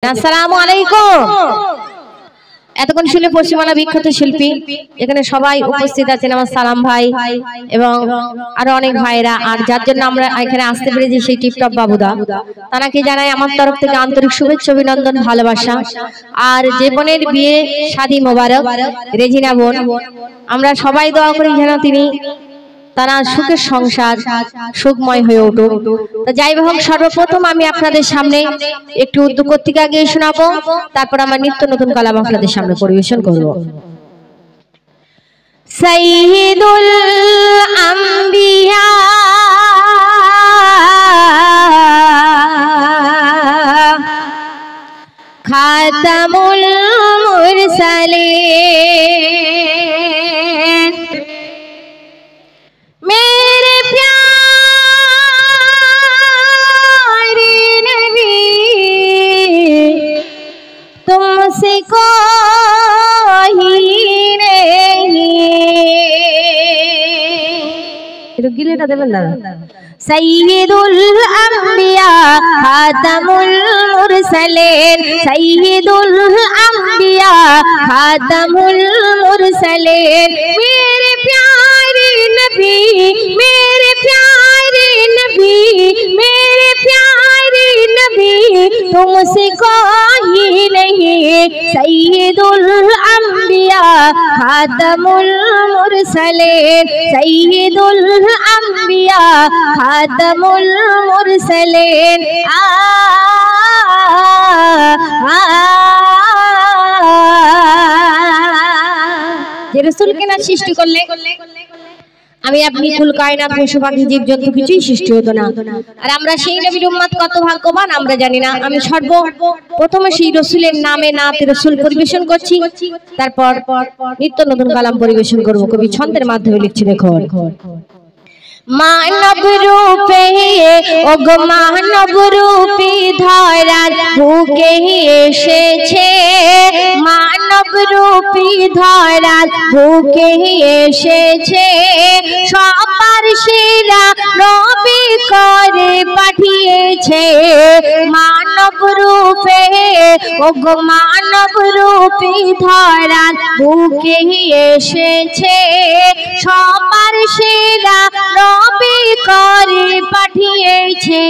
আসসালামু আলাইকুম। এতক্ষণ শুনে পশ্চিমবাংলা বিখ্যাত শিল্পী এখানে সবাই উপস্থিত আছেন, আমার সালাম ভাই এবং আরো অনেক ভাইরা, আর যার জন্য আমরা এখানে আসতে পেরেছি সেই টিপটপ বাবুদা, তাকে জানাই আমার তরফ থেকে আন্তরিক শুভেচ্ছা, অভিনন্দন, ভালোবাসা। আর যে বোনের বিয়ে শাদী মোবারক, রেজিনা বোন, আমরা সবাই দোয়া করি যেন তারা সুখের সংসার সুখময় হয়ে উঠুক। তো যাই হোক, সর্বপ্রথম আমি আপনাদের সামনে একটু উর্দু কর্তিকা গিয়ে শোনাবো, তারপর আমার নিত্য নতুন কালাম আপনাদের সামনে পরিবেশন করব। সাইয়্যিদুল আম্বিয়া খাতামুল মুরসালিন, मेरे प्यारे नबी तुमसे कोई नहीं। गिलेटा देवें दादा। सय्यिदुल अंबिया खातमुल मुरसलीन, सय्यिदुल अंबिया खातमुल मुरसलीन, मेरे प्यारे नबी, मेरे प्यारे नबी, मेरे प्यारे नबी तुमसे कोई नहीं। सय्यिदुल अंबिया खातमुल मुरसलीन, सय्यिदुल अंबिया खातमुल मुरसलीन। যে রাসূলকে না সৃষ্টি করলে আমি আপনি কুল কায়নাত পশু পাখি জীব জন্তু কিছুই সৃষ্টি হতো না। আর আমরা সেই নবীর উম্মত কত ভাগ্যবান আমরা জানি না। আমি সর্বপ্রথমে সেই রাসূলের নামে নাত রাসূল পরিবেশন করছি, তারপর নিত্য নতুন কালাম পরিবেশন করব। কবি ছন্দের মাধ্যমে লিখছে, দেখো। মানব রূপে ও গো মানব রূপী ধরার বুকে এসেছে, মানব রূপী ধরার বুকে এসেছে, সবার সেরা নবী করে পাঠিয়েছে। মানব রূপে ও গো মানব রূপী ধরার বুকে এসেছে, সবার সেরা নবী করে পাঠিয়েছে।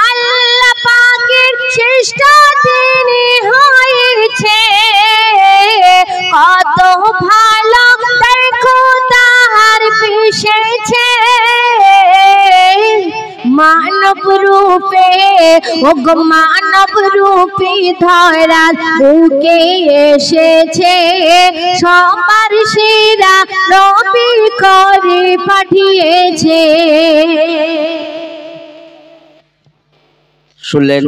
আল্লাহ পাকের শ্রেষ্ঠ তিনি হয়েছে, কত ভালো দেখো তাহার পেশেছে। মানব রূপে ও গো মানব রূপী ধরার বুকে এসেছে, সবার সেরা নবী করে পাঠিয়েছে। শুনলেন